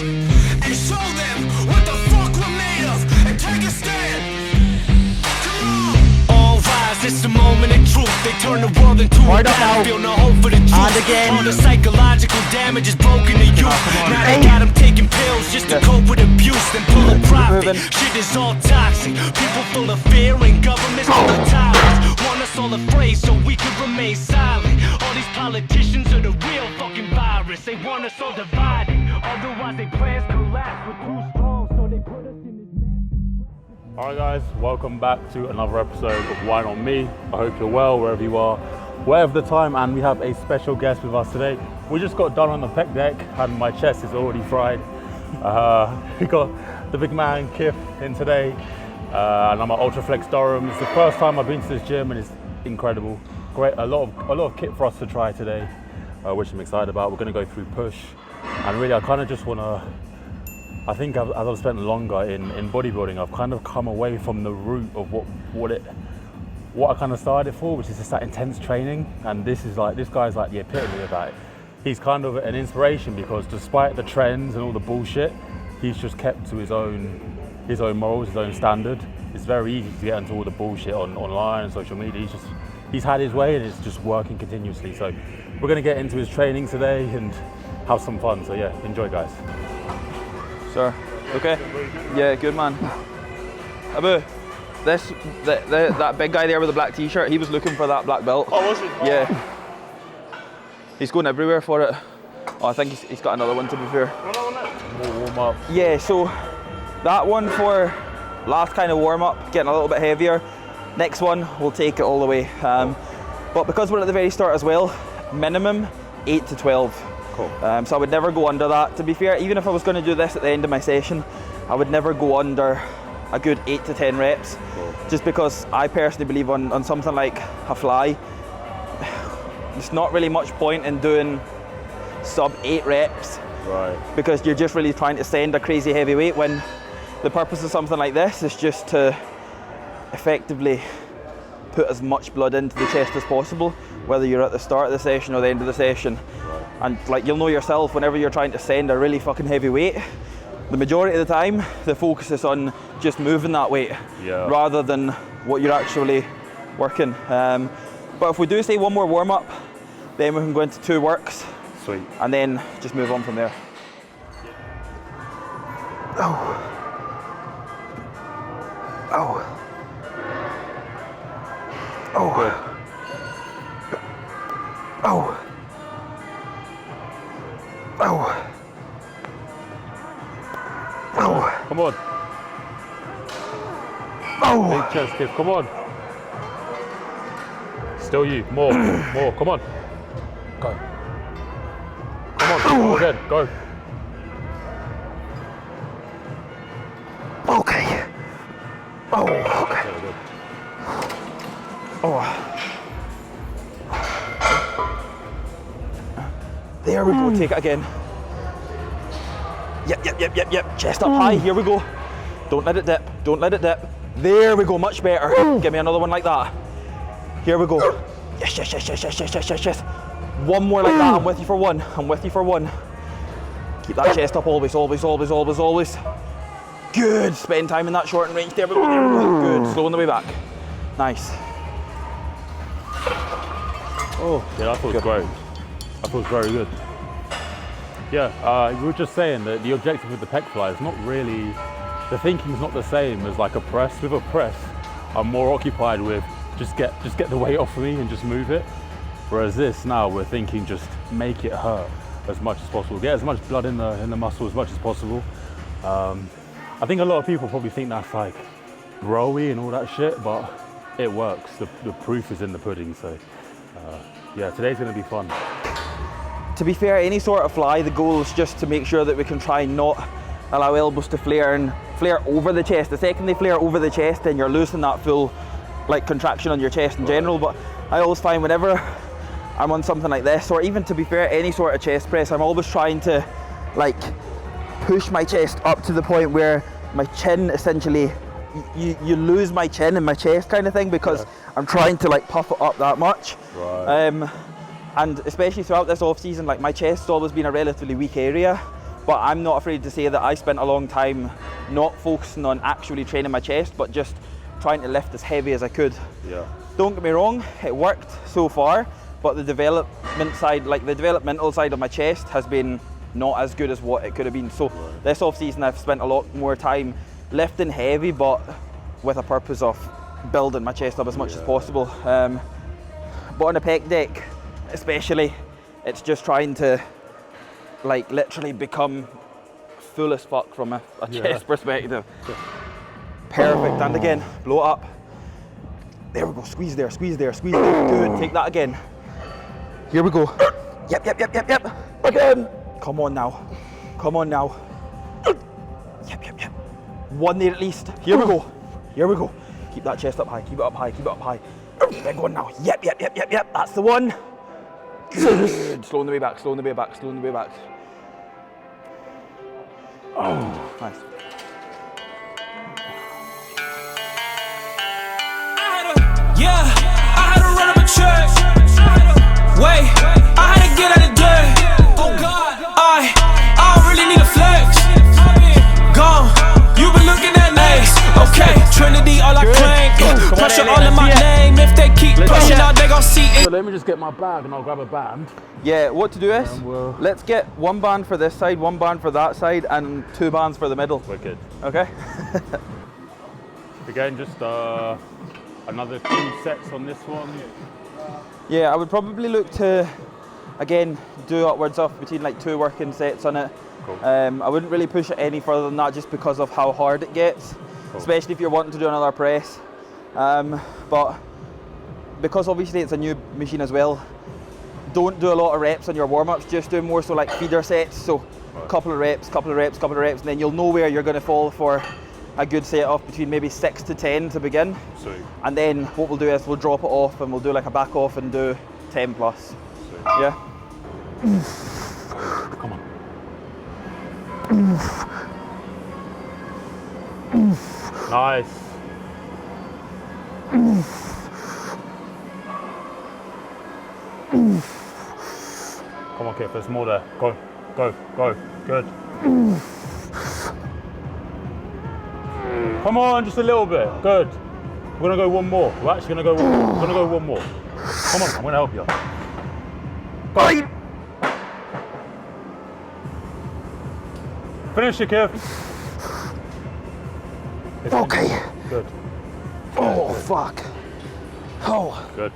and show them what the fuck we're made of, and take a stand. Come on. All rise, it's the moment of truth. They turn the world into a battlefield, no hope for the truth. All the psychological damage is broken to you. Now they got them taking pills just to cope with abuse, then pull a profit. Shit is all toxic. People full of fear and governments full of tyrants. Want us all afraid so we can remain silent. All these politicians are the real fucking virus. They want us all divided. Otherwise they plans collapse. We're too strong, so they put us in this massive. Alright guys, welcome back to another episode of Why Not Me. I hope you're well wherever you are, whatever the time, and we have a special guest with us today. We just got done on the pec deck and my chest is already fried. We got the big man Khifie in today, and I'm at UltraFlex Durham. It's the first time I've been to this gym and it's incredible. Great, a lot of kit for us to try today, which I'm excited about. We're going to go through push, and really I kind of just want to, I think as I've spent longer in bodybuilding, I've kind of come away from the root of what I kind of started for, which is just that intense training. And this guy's like the epitome of that. He's kind of an inspiration because despite the trends and all the bullshit, he's just kept to his own morals, his own standard. It's very easy to get into all the bullshit online and social media. He's had his way and it's just working continuously. So we're gonna get into his training today and have some fun. So yeah, enjoy guys. Sir, okay? Yeah, good man. Abu, that big guy there with the black t-shirt, he was looking for that black belt. Oh, was he? Yeah. He's going everywhere for it. Oh, I think he's got another one to be fair. More warm up. Yeah, so that one for last kind of warm up, getting a little bit heavier. Next one, we'll take it all the way. But because we're at the very start as well, minimum 8 to 12. Cool. So I would never go under that. To be fair, even if I was going to do this at the end of my session, I would never go under a good 8 to 10 reps. Cool. Just because I personally believe on something like a fly, there's not really much point in doing sub 8 reps. Right. Because you're just really trying to send a crazy heavy weight, when the purpose of something like this is just to effectively put as much blood into the chest as possible, whether you're at the start of the session or the end of the session. Right. And like you'll know yourself, whenever you're trying to send a really fucking heavy weight, the majority of the time the focus is on just moving that weight, rather than what you're actually working. But if we do say one more warm up, then we can go into 2 works. Sweet. And then just move on from there. Oh. Oh. Oh. Good. Oh. Oh. Oh. Come on. Oh. Big chest, Khifie, come on. Still you, more, come on. Go. Come on, go again, go. Okay. Oh, okay. There we go. Oh. There we go, take it again. Yep. Chest up high, here we go. Don't let it dip, don't let it dip. There we go, much better. Give me another one like that. Here we go. Yes. One more like that, I'm with you for one. Keep that chest up always. Good, spend time in that short range. There we go. Good, slowing the way back. Nice. Oh, yeah, that feels great. That feels very good. Yeah, we were just saying that the objective with the pec fly is not really, the thinking's not the same as like a press. With a press, I'm more occupied with just get the weight off of me and just move it. Whereas this, now we're thinking just make it hurt as much as possible. Get as much blood in the muscle as much as possible. I think a lot of people probably think that's like rowy and all that shit, but it works. The proof is in the pudding. So yeah, today's gonna be fun. To be fair, any sort of fly, the goal is just to make sure that we can try and not allow elbows to flare over the chest. The second they flare over the chest, then you're losing that full like contraction on your chest in general. But I always find whenever I'm on something like this, or even to be fair, any sort of chest press, I'm always trying to like push my chest up to the point where my chin essentially, you lose my chin in my chest kind of thing, because I'm trying to like puff it up that much. Right. And especially throughout this off season, like my chest's always been a relatively weak area, But I'm not afraid to say that I spent a long time not focusing on actually training my chest, but just trying to lift as heavy as I could. Yeah. Don't get me wrong, it worked so far, but the development side, like the developmental side of my chest has been not as good as what it could have been. So this off season I've spent a lot more time lifting heavy, but with a purpose of building my chest up as much as possible. But on the pec deck especially, it's just trying to like literally become full as fuck from a chest perspective. Perfect, and again, blow it up. There we go, squeeze there, squeeze there, squeeze there. Good, take that again. Here we go. Yep. Again. Come on now. Come on now. Yep. One there at least. Here we go. Here we go. Keep that chest up high, keep it up high, keep it up high. Big one now. Yep. That's the one. Good. Slowing the way back, slowing the way back, slowing the way back. Oh, nice. I had to run up a check. Wait, I had to get out of dirt. Oh God, I don't really need a flex. Gone, you been looking at next. Okay, Trinity, all I claim. Pressure all in my name. If they keep pushing out, they gon' see it. So let me just get my bag and I'll grab a band. Yeah, what to do is, let's get one band for this side, one band for that side, and 2 bands for the middle. Wicked. Okay? Again, just another 2 sets on this one. Yeah, I would probably look to, again, do upwards of between like 2 working sets on it. Cool. I wouldn't really push it any further than that just because of how hard it gets, especially if you're wanting to do another press. But because obviously it's a new machine as well, don't do a lot of reps on your warm-ups, just do more so like feeder sets, so couple of reps, and then you'll know where you're going to fall for a good set off between maybe 6 to 10 to begin. Sweet. And then what we'll do is we'll drop it off and we'll do like a back off and do 10 plus. Sweet. Yeah? Come on. Nice. Come on, Kip, there's more there. Go. Good. Come on, just a little bit. Good. We're gonna go one more. We're actually gonna go one more. Come on, I'm gonna help you. Go. Finish it, Kev. Okay. Good. Oh, fuck. Oh. Good.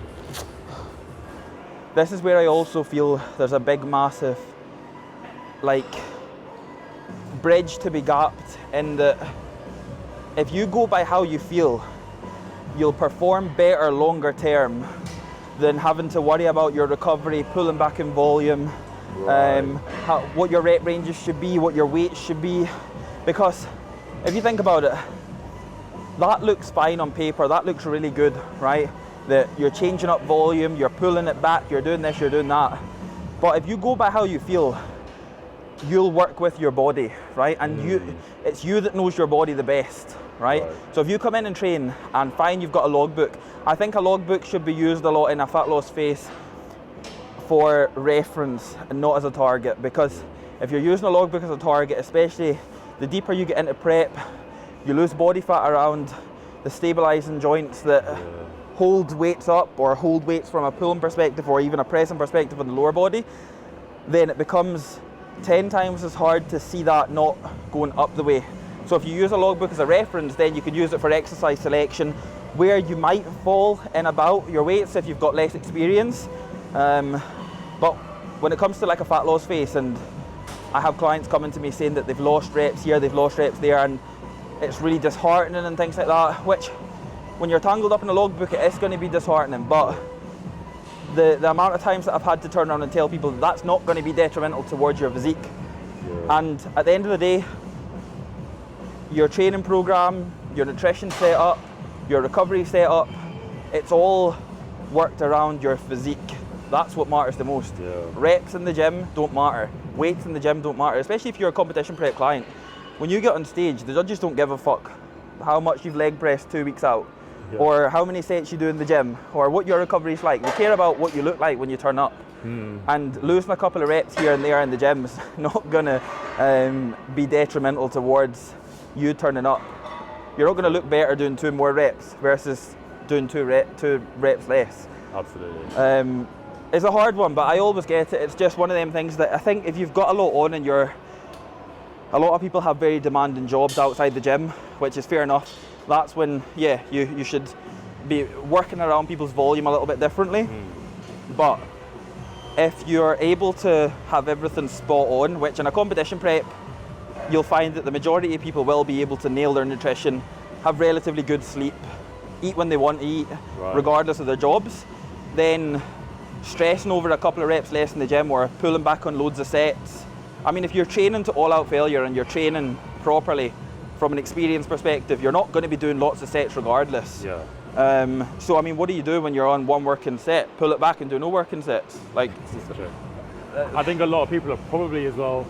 This is where I also feel there's a big, massive, like, bridge to be gapped in that if you go by how you feel, you'll perform better longer term than having to worry about your recovery, pulling back in volume, what your rep ranges should be, what your weights should be. Because if you think about it, that looks fine on paper, that looks really good, right? That you're changing up volume, you're pulling it back, you're doing this, you're doing that. But if you go by how you feel, you'll work with your body, right? And it's you that knows your body the best, right? So if you come in and train and find you've got a logbook, I think a logbook should be used a lot in a fat loss phase for reference and not as a target, because if you're using a logbook as a target, especially the deeper you get into prep, you lose body fat around the stabilizing joints that hold weights up or hold weights from a pulling perspective or even a pressing perspective on the lower body. Then it becomes 10 times as hard to see that not going up the way. So if you use a logbook as a reference, then you can use it for exercise selection where you might fall in about your weights if you've got less experience. But when it comes to like a fat loss phase, and I have clients coming to me saying that they've lost reps here, they've lost reps there, and it's really disheartening and things like that, which when you're tangled up in a logbook, it is going to be disheartening. But the amount of times that I've had to turn around and tell people that that's not going to be detrimental towards your physique. And at the end of the day, your training program, your nutrition setup, your recovery setup, it's all worked around your physique. That's what matters the most. Reps in the gym don't matter. Weights in the gym don't matter, especially if you're a competition prep client. When you get on stage, the judges don't give a fuck how much you've leg pressed 2 weeks out, or how many sets you do in the gym, or what your recovery is like. They care about what you look like when you turn up. And losing a couple of reps here and there in the gym is not gonna be detrimental towards you turning up. You're not gonna look better doing 2 more reps versus doing 2 reps less. Absolutely. It's a hard one, but I always get it. It's just one of them things that I think if you've got a lot on and a lot of people have very demanding jobs outside the gym, which is fair enough. That's when, yeah, you should be working around people's volume a little bit differently. But if you're able to have everything spot on, which in a competition prep, you'll find that the majority of people will be able to nail their nutrition, have relatively good sleep, eat when they want to eat, regardless of their jobs, then stressing over a couple of reps less in the gym or pulling back on loads of sets. I mean, if you're training to all-out failure and you're training properly from an experience perspective, you're not going to be doing lots of sets regardless. Yeah. So I mean, what do you do when you're on one working set? Pull it back and do no working sets? Like, I think a lot of people are probably as well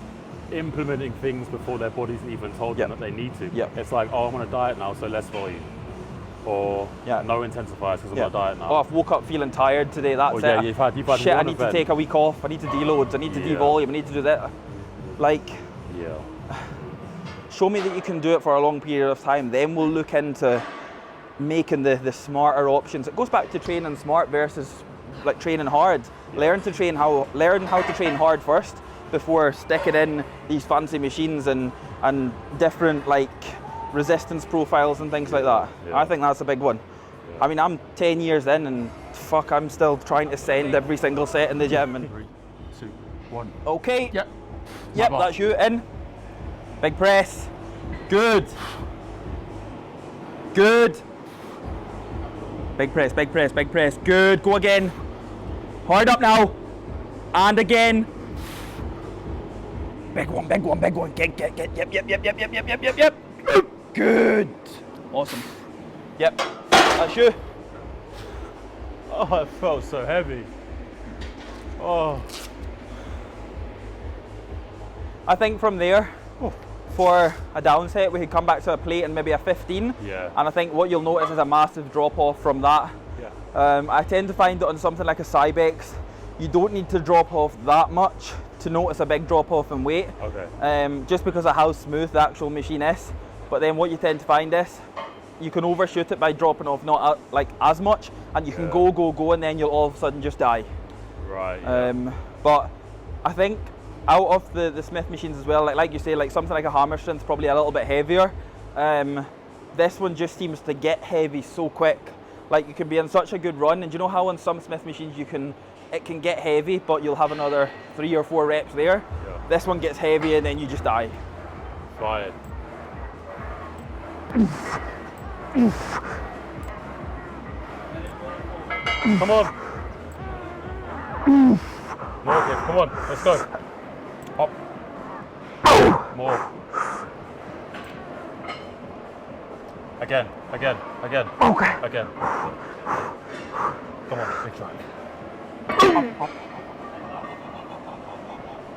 implementing things before their body's even told them that they need to. It's like, oh, I'm on a diet now, so less volume. Or no intensifiers because I'm on a diet now. Oh, I've woke up feeling tired today, that's it. You've had shit, I need to take a week off, I need to deload, I need to devolume, I need to do that. Like, show me that you can do it for a long period of time, then we'll look into making the smarter options. It goes back to training smart versus like training hard. Learn how to train hard first before sticking in these fancy machines and different like resistance profiles and things like that. I think that's a big one. I mean, I'm 10 years in and fuck, I'm still trying to send every single set in the gym. And 3, 2, 1. Okay. Yep, That's you. In. Big press. Good. Good. Big press, big press, big press. Good. Go again. Hard up now. And again. Big one, big one, big one. Get. Yep. Good. Awesome. Yep. That's you. Oh, it felt so heavy. Oh. I think from there, for a down set, we could come back to a plate and maybe a 15. Yeah. And I think what you'll notice is a massive drop off from that. Yeah. I tend to find that on something like a Cybex, you don't need to drop off that much to notice a big drop off in weight. Okay. Just because of how smooth the actual machine is. But then what you tend to find is, you can overshoot it by dropping off not like as much, and you can go, and then you'll all of a sudden just die. Right. But I think out of the Smith machines as well, like you say, like something like a hammer strength, probably a little bit heavier. This one just seems to get heavy so quick. Like you can be in such a good run, and you know how on some Smith machines it can get heavy, but you'll have another 3 or 4 reps there. Yeah. This one gets heavy, and then you just die. Fine. Come on. More, Kev. Come on. Let's go. Hop. More. Again. Okay. Again. Come on, big try. Hop.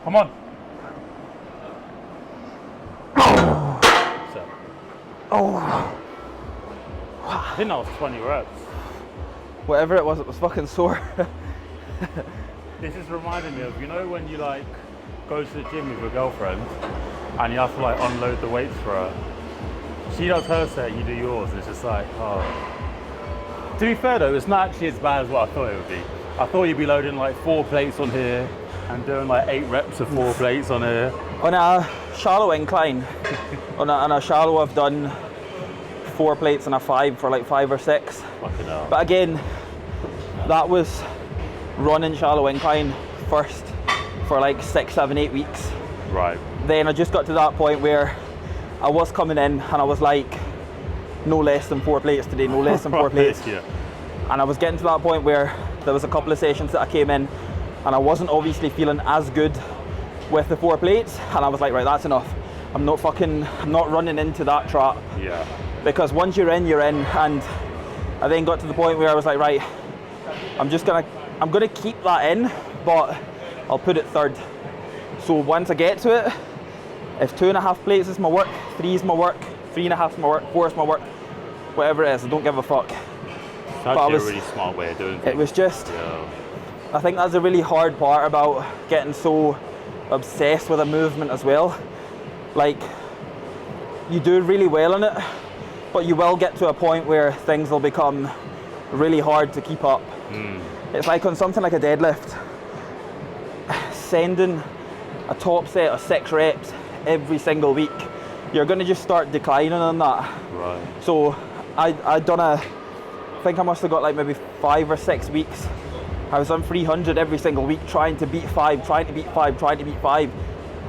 Come on. So. Oh. I think that was 20 reps. Whatever it was fucking sore. This is reminding me of, you know, when you like go to the gym with your girlfriend and you have to like unload the weights for her. She does her set, you do yours, and it's just like, oh. To be fair though, it's not actually as bad as what I thought it would be. I thought you'd be loading like 4 plates on here and doing like 8 reps of 4 plates on here. On a shallow incline, on a shallow I've done 4 plates and a 5 for like 5 or 6. Fucking hell. But again, that was running shallow incline first for like 6, 7, 8 weeks. Right. Then I just got to that point where I was coming in and I was like, no less than 4 plates today, no less than 4 plates. Yeah. And I was getting to that point where there was a couple of sessions that I came in and I wasn't obviously feeling as good with the 4 plates, and I was like, right, that's enough. I'm not running into that trap. Yeah. Because once you're in, and I then got to the point where I was like, right, I'm gonna keep that in, but I'll put it third. So once I get to it, if 2.5 plates is my work, 3 is my work, 3.5 is my work, 4 is my work, whatever it is, I don't give a fuck. It's actually a really smart way of doing things. It was just, I think that's a really hard part about getting so obsessed with a movement as well. Like, you do really well in it, but you will get to a point where things will become really hard to keep up. It's like on something like a deadlift, sending a top set of 6 reps every single week, you're going to just start declining on that. Right. So I think I must have got like maybe 5 or 6 weeks. I was on 300 every single week, trying to beat 5, trying to beat 5, trying to beat 5.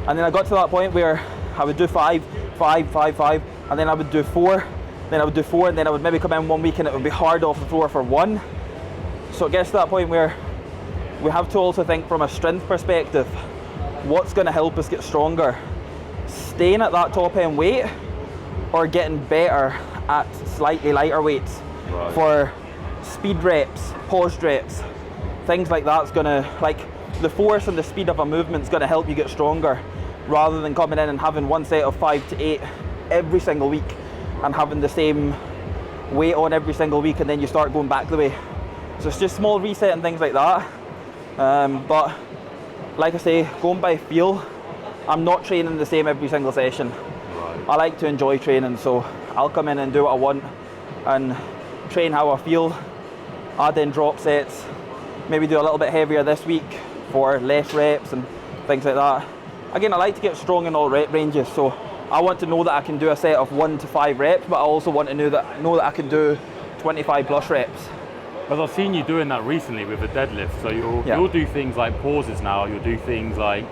And then I got to that point where I would do 5, 5, 5, 5, and then I would do 4, then I would do 4, and then I would maybe come in one week and it would be hard off the floor for 1. So it gets to that point where we have to also think from a strength perspective, what's going to help us get stronger? Staying at that top end weight or getting better at slightly lighter weights? Right. For speed reps, paused reps, things like that's gonna, like the force and the speed of a movement is gonna help you get stronger, rather than coming in and having one set of 5 to 8 every single week and having the same weight on every single week, and then you start going back the way. So it's just small reset and things like that. But like I say, going by feel, I'm not training the same every single session. Right. I like to enjoy training, so I'll come in and do what I want and train how I feel, add in drop sets, maybe do a little bit heavier this week for less reps and things like that. Again, I like to get strong in all rep ranges, so I want to know that I can do a set of 1 to 5 reps, but I also want to know that I can do 25 plus reps. Because I've seen you doing that recently with the deadlift, so you'll do things like pauses now, you'll do things like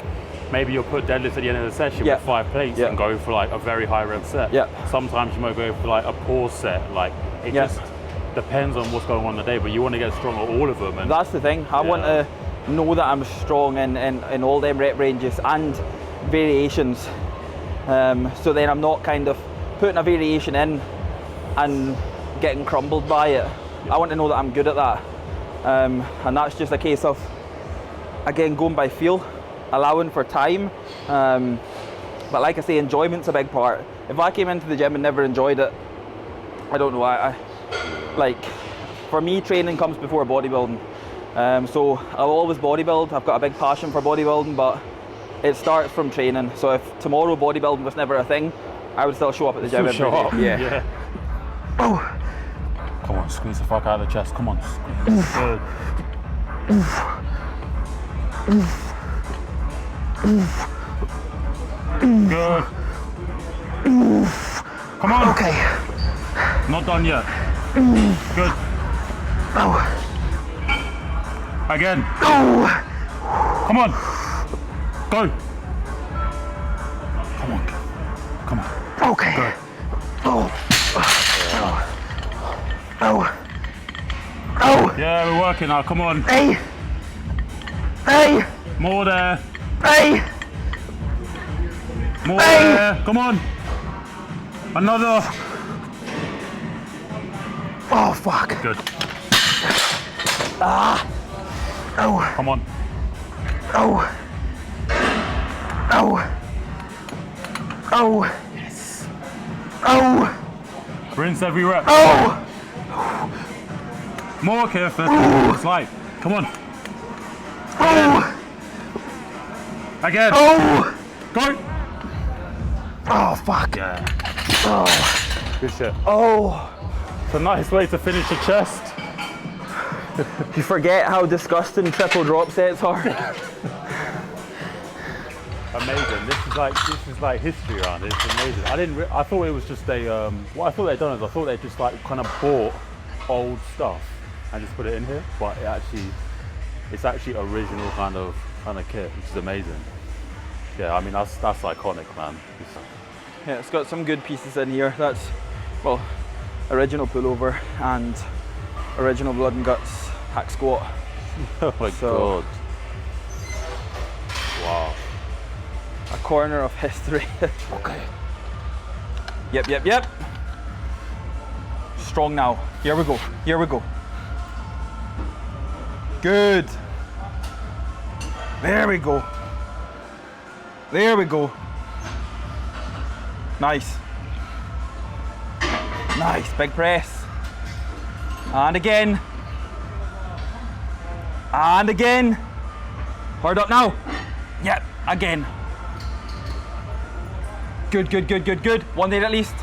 maybe you'll put deadlifts at the end of the session with 5 plates and go for like a very high rep set. Sometimes you might go for like a pause set, like it just depends on what's going on the day, but you want to get strong at all of them. And that's the thing, I want to know that I'm strong in all them rep ranges and variations. So then I'm not kind of putting a variation in and getting crumbled by it. I want to know that I'm good at that. And that's just a case of, again, going by feel, allowing for time. But like I say, enjoyment's a big part. If I came into the gym and never enjoyed it, I don't know, like, for me, training comes before bodybuilding. So I'll always bodybuild. I've got a big passion for bodybuilding, but it starts from training. So if tomorrow bodybuilding was never a thing, I would still show up at the gym every day. Yeah. Oh. Come on, squeeze the fuck out of the chest. Come on. Good. Good. Come on. Okay. Not done yet. Good. Oh. Again. Oh. Come on. Go. Come on. Come on. Okay. Good. Oh. Oh. Oh. Yeah, we're working now. Come on. Hey. Hey. More there. Hey. More there. Come on. Another. Oh, fuck. Good. Ah. Oh. Come on. Oh. Oh. Oh. Yes. Oh. Rinse every rep. Oh. More, Khifie. Slide. Come on. Oh. Again. Oh. Go. Oh, fuck. Yeah. Oh. Good shit. Oh. It's a nice way to finish your chest. You forget how disgusting triple drop sets are. Amazing. This is like history around it. It's amazing. I thought it was just a. What I thought they'd done is I thought they just like kind of bought old stuff and just put it in here, but it's actually original kind of kit, which is amazing. Yeah, I mean that's iconic, man. Yeah, it's got some good pieces in here. That's, well, original pullover and original blood and guts hack squat. Oh my god. Wow. A corner of history. Okay. Yep. Strong now. Here we go. Good. There we go. Nice. Big press. And again. And again. Hard up now. Yep, again. Good, good, good, good, good. One there at least.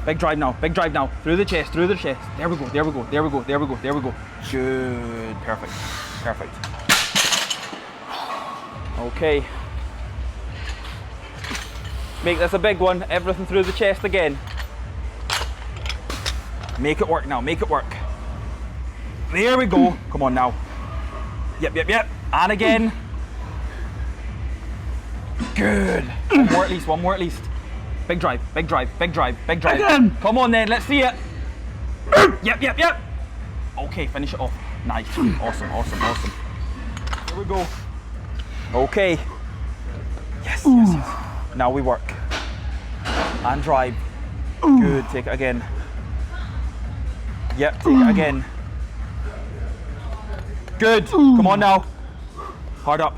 Big drive now, big drive now. Through the chest, through the chest. There we go, there we go, there we go, there we go, there we go. Good, perfect, perfect. Okay. Make this a big one, everything through the chest again. Make it work now, make it work. There we go, come on now. Yep, yep, yep, and again. Good, one more at least, one more at least. Big drive, big drive, big drive, big drive. Again. Come on then, let's see it. Yep, yep, yep. Okay, finish it off. Nice, awesome, awesome, awesome. Here we go. Okay. Yes, yes, yes. Now we work. And drive. Good, take it again. Yep, take it again. Good, come on now. Hard up.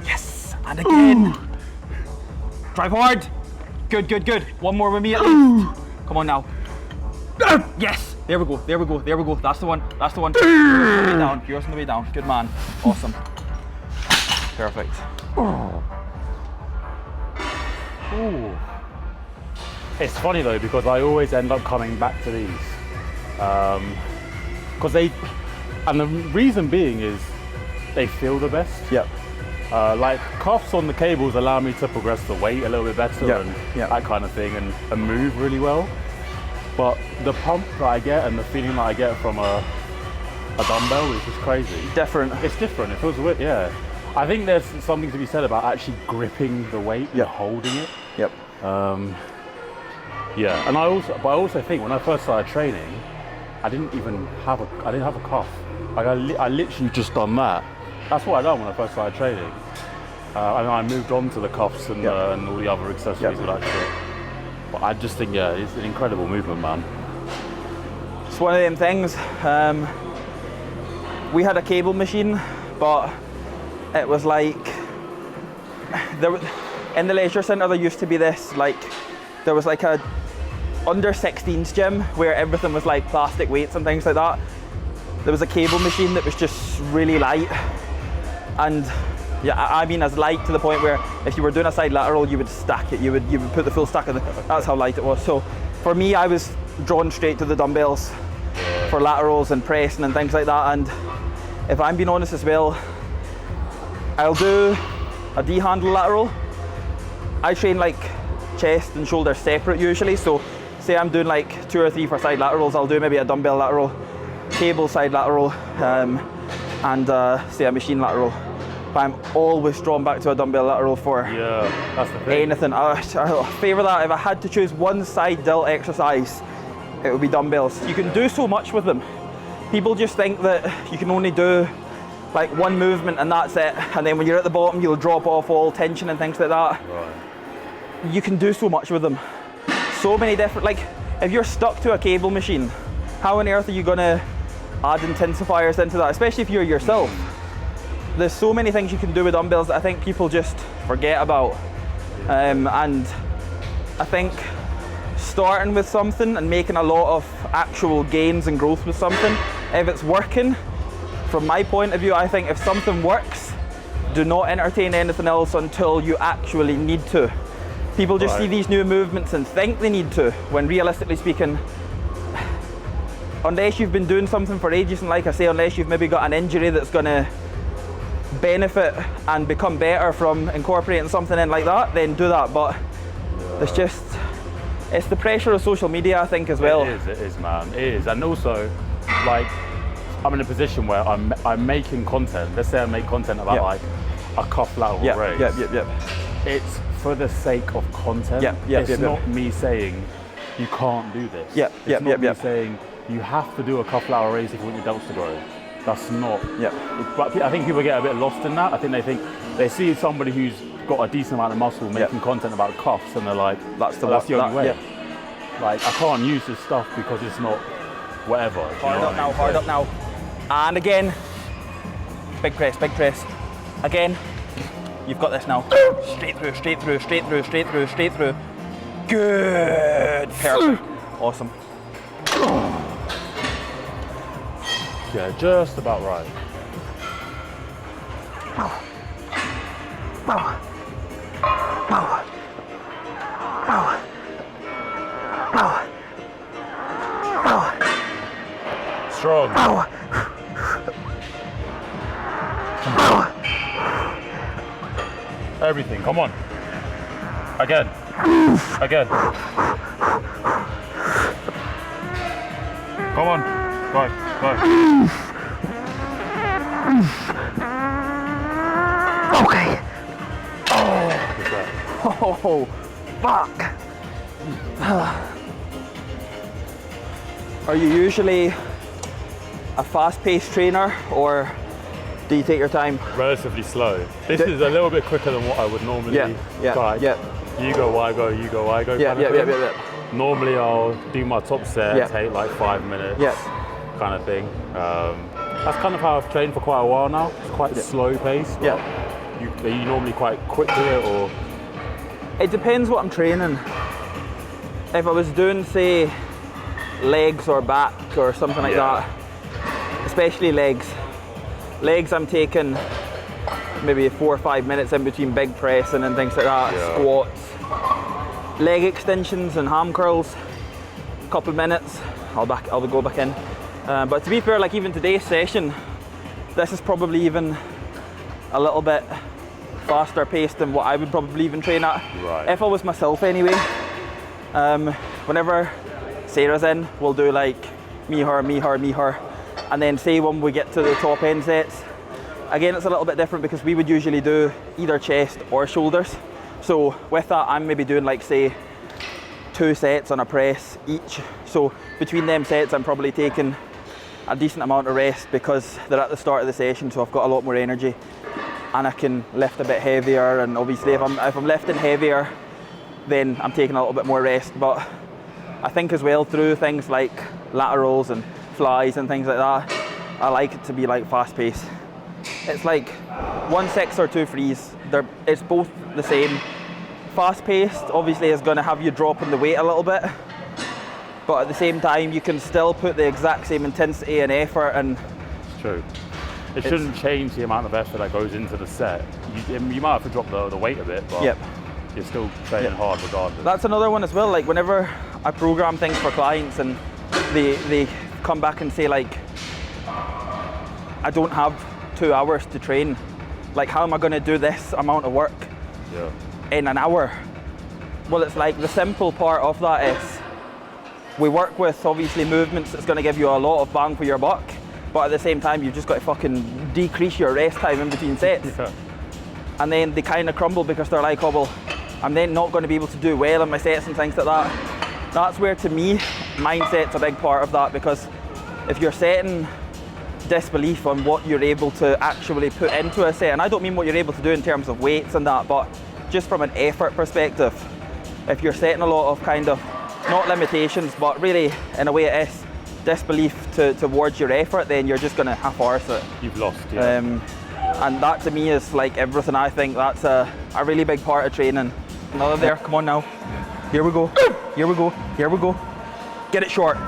Yes, and again. Drive hard. Good, good, good. One more with me at least. Come on now. Yes. There we go, there we go, there we go. That's the one, that's the one. Yours on the way down, yours on the way down. Good man. Awesome. Perfect. Ooh. It's funny though, because I always end up coming back to these. Because and the reason being is they feel the best. Yep. Like cuffs on the cables allow me to progress the weight a little bit better and that kind of thing and move really well. But the pump that I get and the feeling that I get from a dumbbell is just crazy. Different. It's different, it feels weird, yeah. I think there's something to be said about actually gripping the weight and holding it. Yep. Yeah, and I also think when I first started training, I didn't have a cuff. Like I literally just done that. That's what I done when I first started training. And I moved on to the cuffs and all the other accessories with that shit. But I just think, yeah, it's an incredible movement, man. It's one of them things. We had a cable machine, but it was like, in the leisure centre there used to be this, like, there was like a under 16s gym where everything was like plastic weights and things like that. There was a cable machine that was just really light. And yeah, I mean as light to the point where if you were doing a side lateral, you would stack it. You would put the full stack of it. That's how light it was. So for me, I was drawn straight to the dumbbells for laterals and pressing and things like that. And if I'm being honest as well, I'll do a D-handle lateral. I train like chest and shoulder separate usually. So say I'm doing like 2 or 3 for side laterals, I'll do maybe a dumbbell lateral, cable side lateral, and say a machine lateral. But I'm always drawn back to a dumbbell lateral for that's the thing. anything. I favour that. If I had to choose one side delt exercise, it would be dumbbells. You can do so much with them. People just think that you can only do like one movement and that's it, and then when you're at the bottom you'll drop off all tension and things like that. Right. You can do so much with them. So many different, like if you're stuck to a cable machine, how on earth are you gonna add intensifiers into that, especially if you're yourself? There's so many things you can do with dumbbells that I think people just forget about. And I think starting with something and making a lot of actual gains and growth with something, if it's working, from my point of view, I think if something works, do not entertain anything else until you actually need to. People just see these new movements and think they need to, when realistically speaking, unless you've been doing something for ages, and like I say, unless you've maybe got an injury that's gonna benefit and become better from incorporating something in like that, then do that. But it's just, it's the pressure of social media, I think, as well. It is, man, it is. And also, like, I'm in a position where I'm making content. Let's say I make content about like a cuff lateral raise. It's for the sake of content. It's not me saying you can't do this. It's not me saying you have to do a cuff lateral raise if you want your delts to grow. That's not. But I think people get a bit lost in that. I think they see somebody who's got a decent amount of muscle making content about cuffs, and they're like, that's the only way. Like, I can't use this stuff because it's not whatever. Hard up now, hard up now. And again, big press, big press. Again, you've got this now. Straight through, straight through, straight through, straight through, straight through. Good, perfect, awesome. Yeah, just about right. strong. Everything, come on. Again. Again. Come on. Go, go. Okay. Oh, fuck. Are you usually a fast-paced trainer, or do you take your time? Relatively slow. This is a little bit quicker than what I would normally try. You go, I go, you go, I go. Yeah. Normally I'll do my top set, take like 5 minutes, kind of thing. That's kind of how I've trained for quite a while now. It's quite slow paced. Are you normally quite quick with it, or? It depends what I'm training. If I was doing, say, legs or back or something like that, especially legs I'm taking maybe 4 or 5 minutes in between big pressing and things like that, squats, leg extensions and ham curls, a couple of minutes, I'll go back in. But to be fair, like even today's session, this is probably even a little bit faster paced than what I would probably even train at. Right. If I was myself anyway. Whenever Sarah's in, we'll do like me, her, me, her, me, her. And then say when we get to the top end sets, again it's a little bit different because we would usually do either chest or shoulders. So with that, I'm maybe doing like say 2 sets on a press each. So between them sets, I'm probably taking a decent amount of rest because they're at the start of the session, so I've got a lot more energy and I can lift a bit heavier. And obviously if I'm lifting heavier, then I'm taking a little bit more rest. But I think as well, through things like laterals and flies and things like that, I like it to be like fast paced. It's like 1 6 or 2 frees. It's both the same. Fast paced obviously is going to have you dropping the weight a little bit, but at the same time you can still put the exact same intensity and effort. And it's true. It shouldn't change the amount of effort that goes into the set. You might have to drop the weight a bit, but you're still training hard regardless. That's another one as well. Like whenever I program things for clients and they come back and say like, I don't have 2 hours to train. Like how am I going to do this amount of work in an hour? Well, it's like the simple part of that is we work with obviously movements that's going to give you a lot of bang for your buck, but at the same time you've just got to fucking decrease your rest time in between sets. And then they kind of crumble because they're like, oh well, I'm then not going to be able to do well in my sets and things like that. That's where, to me, mindset's a big part of that, because if you're setting disbelief on what you're able to actually put into a set, and I don't mean what you're able to do in terms of weights and that, but just from an effort perspective, if you're setting a lot of kind of, not limitations, but really in a way it is disbelief towards your effort, then you're just going to half-arse it. You've lost, and that to me is like everything. I think that's a really big part of training. Another there, come on now. Here we go, here we go, here we go. Get it short,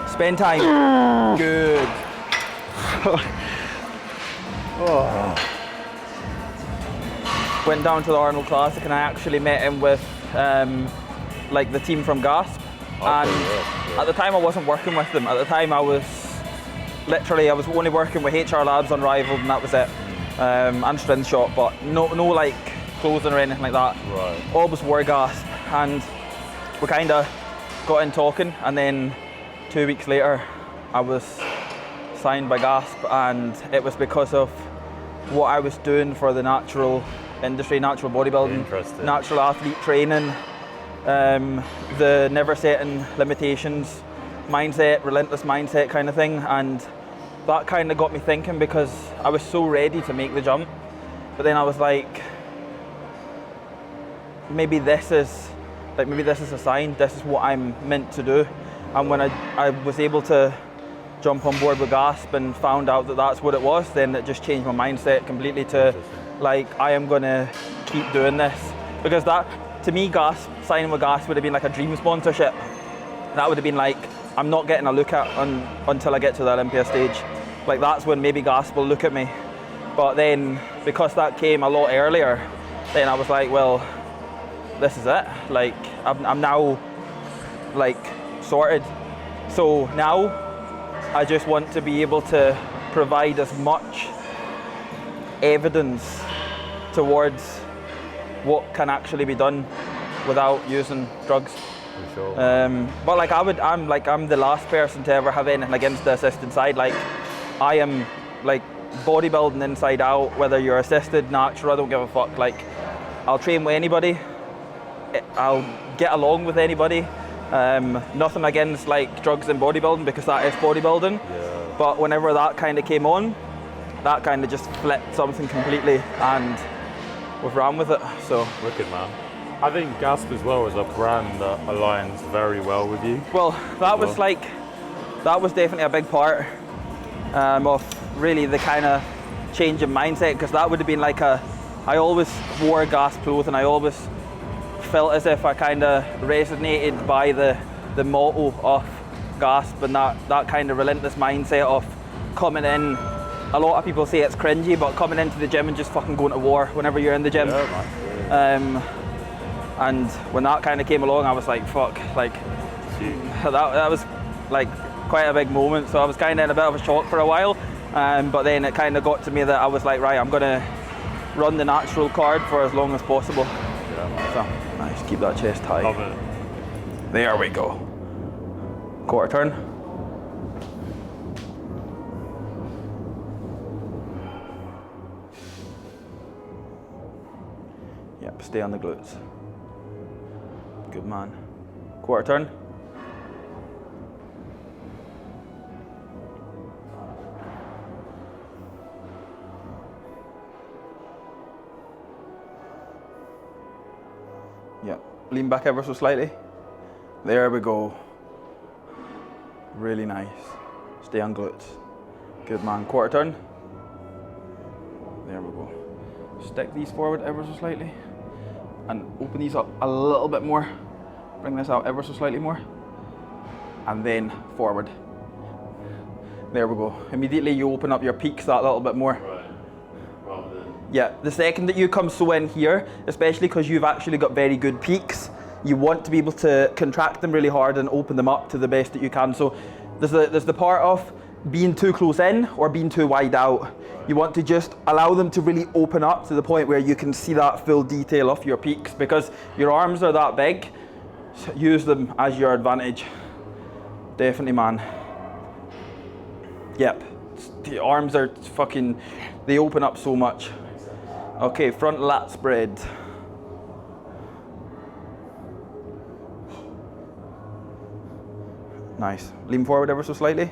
spend time. Good. Went down to the Arnold Classic and I actually met him with like the team from Gasp. At the time I wasn't working with them. At the time I was only working with HR Labs Unrivaled, and that was it. And Strength Shot, but no like clothing or anything like that. Right. Always wore Gasp, and we kind of got in talking, and then 2 weeks later I was signed by Gasp, and it was because of what I was doing for the natural industry, natural bodybuilding, natural athlete training, the never setting limitations mindset, relentless mindset kind of thing. And that kind of got me thinking, because I was so ready to make the jump, but then I was like, maybe this is a sign, this is what I'm meant to do. And when I was able to jump on board with Gasp and found out that that's what it was, then it just changed my mindset completely to like, I am gonna keep doing this. Because that, to me, signing with Gasp would have been like a dream sponsorship. That would have been like, I'm not getting a look at until I get to the Olympia stage. Like that's when maybe Gasp will look at me. But then, because that came a lot earlier, then I was like, well, this is it. Like, I'm now like sorted. So now, I just want to be able to provide as much evidence towards what can actually be done without using drugs. For sure. But like I'm the last person to ever have anything against the assisted side. Like I am like bodybuilding inside out, whether you're assisted, natural, I don't give a fuck. Like I'll train with anybody, I'll get along with anybody. Nothing against like drugs and bodybuilding, because that is bodybuilding. Yeah. But whenever that kind of came on, that kind of just flipped something completely, and we've ran with it. So Wicked, man. I think Gasp as well is a brand that aligns very well with you. well, that was definitely a big part of really the kind of change in mindset, because that would have been like I always wore Gasp clothes, and I always felt as if I kind of resonated by the motto of Gasp, and that kind of relentless mindset of coming in. A lot of people say it's cringy, but coming into the gym and just fucking going to war whenever you're in the gym. Yeah, man. And when that kind of came along, I was like, fuck, like that was like quite a big moment. So I was kind of in a bit of a shock for a while, but then it kind of got to me that I was like, right, I'm gonna run the natural card for as long as possible. Yeah, man. So nice, keep that chest high. Love it. There we go. Quarter turn. Yep, stay on the glutes. Good man. Quarter turn. Yep, lean back ever so slightly. There we go. Really nice. Stay on glutes. Good man. Quarter turn. There we go. Stick these forward ever so slightly, and open these up a little bit more. Bring this out ever so slightly more, and then forward. There we go. Immediately you open up your peaks that little bit more. Right. Rather than... Yeah, the second that you come so in here, especially because you've actually got very good peaks, you want to be able to contract them really hard and open them up to the best that you can. So there's the part of being too close in or being too wide out. You want to just allow them to really open up to the point where you can see that full detail of your peaks, because your arms are that big. So use them as your advantage. Definitely, man. Yep, the arms are fucking, they open up so much. Okay, front lat spread. Nice. Lean forward ever so slightly,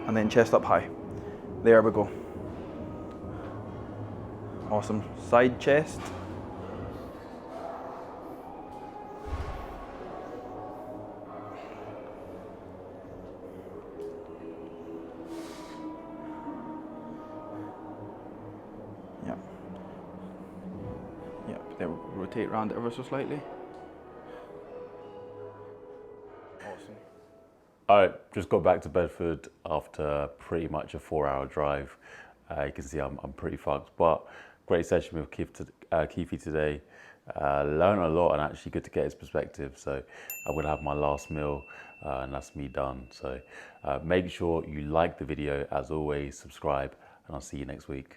and then chest up high. There we go. Awesome. Side chest. Yep. Yep. There, rotate around ever so slightly. Awesome. I just got back to Bedford after pretty much a 4-hour drive. You can see I'm pretty fucked, but great session with Khifie today. Learned a lot, and actually good to get his perspective. So I'm gonna have my last meal, and that's me done. So make sure you like the video, as always, subscribe, and I'll see you next week.